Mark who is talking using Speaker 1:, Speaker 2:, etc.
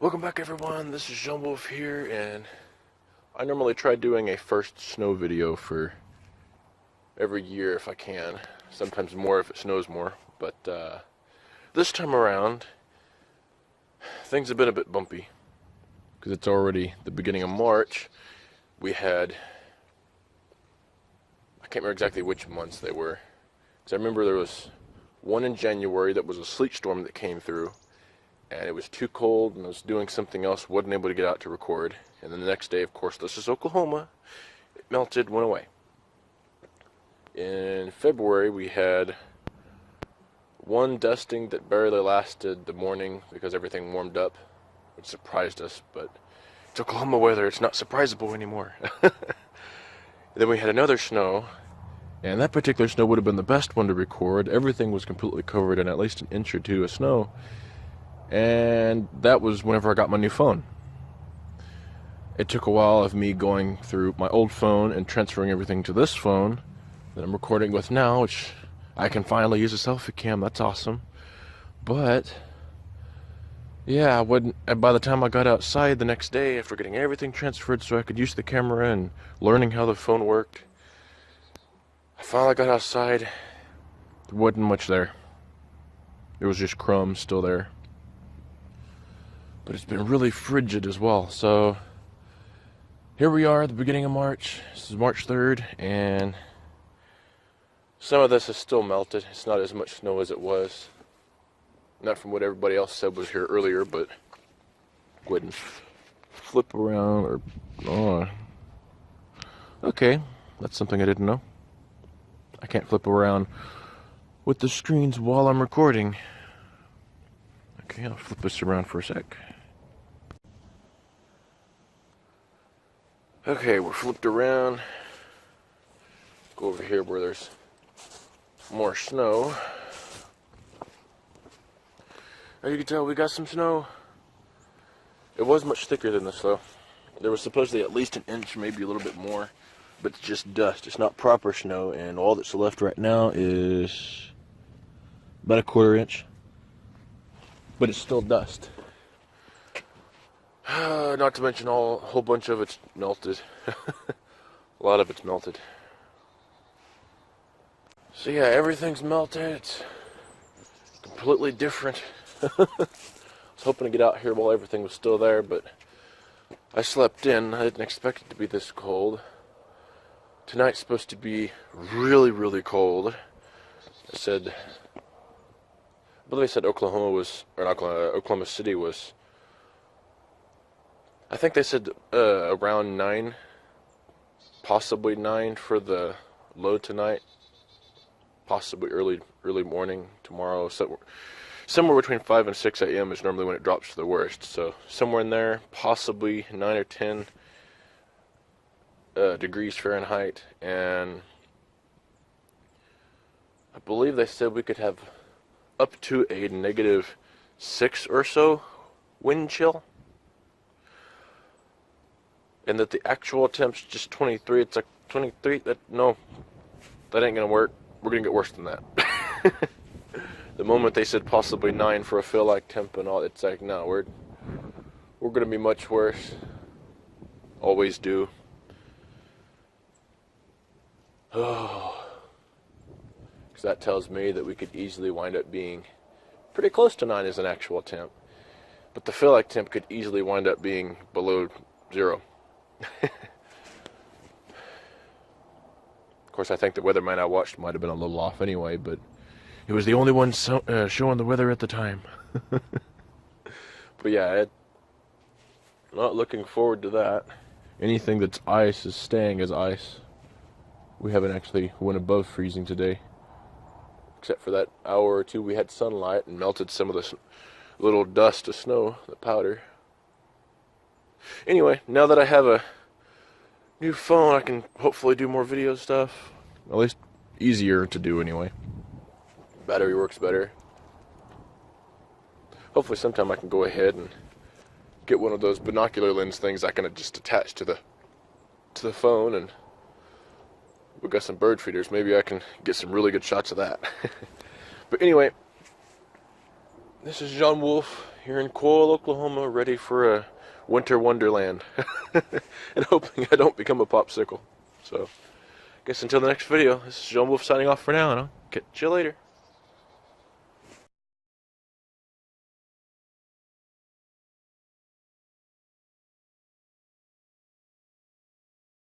Speaker 1: Welcome back, everyone. This is Jean Wolf here, and I normally try doing a first snow video for every year if I can. Sometimes more if it snows more, but this time around, things have been a bit bumpy because it's already the beginning of March. We had, I can't remember exactly which months they were, because I remember there was one in January that was a sleet storm that came through. And it was too cold, and I was doing something else, wasn't able to get out to record. And then the next day, of course, this is Oklahoma. It melted, went away. In February, we had one dusting that barely lasted the morning because everything warmed up, which surprised us. But it's Oklahoma weather, it's not surprisable anymore. Then we had another snow, and that particular snow would have been the best one to record. Everything was completely covered in at least an inch or two of snow. And that was whenever I got my new phone. It took a while of me going through my old phone and transferring everything to this phone that I'm recording with now, which I can finally use a selfie cam. That's awesome. But yeah, by the time I got outside the next day, after getting everything transferred so I could use the camera and learning how the phone worked, I finally got outside. There wasn't much there. There was just crumbs still there. But it's been really frigid as well. So here we are at the beginning of March. This is March 3rd, and some of this is still melted. It's not as much snow as it was. Not from what everybody else said was here earlier, but go ahead and flip around or okay, that's something I didn't know. I can't flip around with the screens while I'm recording. Okay, I'll flip this around for a sec. Okay, we're flipped around. Go over here where there's more snow. As you can tell, we got some snow. It was much thicker than this, though. There was supposedly at least an inch, maybe a little bit more, but it's just dust. It's not proper snow, and all that's left right now is about a quarter inch. But it's still dust. Not to mention a whole bunch of it's melted. A lot of it's melted. So yeah, everything's melted. It's completely different. I was hoping to get out here while everything was still there, but I slept in. I didn't expect it to be this cold. Tonight's supposed to be really, really cold. I believe they said Oklahoma City was, I think they said around 9, possibly 9 for the low tonight, possibly early morning tomorrow. Somewhere between 5 and 6 a.m. is normally when it drops to the worst. So somewhere in there, possibly 9 or 10 degrees Fahrenheit, and I believe they said we could have up to a -6 or so wind chill, and that the actual temp's just 23. It's like 23. No, that ain't gonna work. We're gonna get worse than that. The moment they said possibly 9 for a feel-like temp and all, it's like, no, we're gonna be much worse. Always do. Oh. That tells me that we could easily wind up being pretty close to 9 as an actual temp. But the feel-like temp could easily wind up being below 0. Of course, I think the weatherman I watched might have been a little off anyway, but it was the only one showing the weather at the time. But yeah, not looking forward to that. Anything that's ice is staying as ice. We haven't actually went above freezing today. Except for that hour or two we had sunlight and melted some of the little dust of snow, the powder. Anyway, now that I have a new phone, I can hopefully do more video stuff. At least easier to do anyway. Battery works better. Hopefully sometime I can go ahead and get one of those binocular lens things I can just attach to the phone, and we got some bird feeders. Maybe I can get some really good shots of that. But anyway, This is John Wolf here in Coyle, Oklahoma, ready for a winter wonderland. And hoping I don't become a popsicle. So, I guess until the next video, this is John Wolf signing off for now, and I'll catch you later.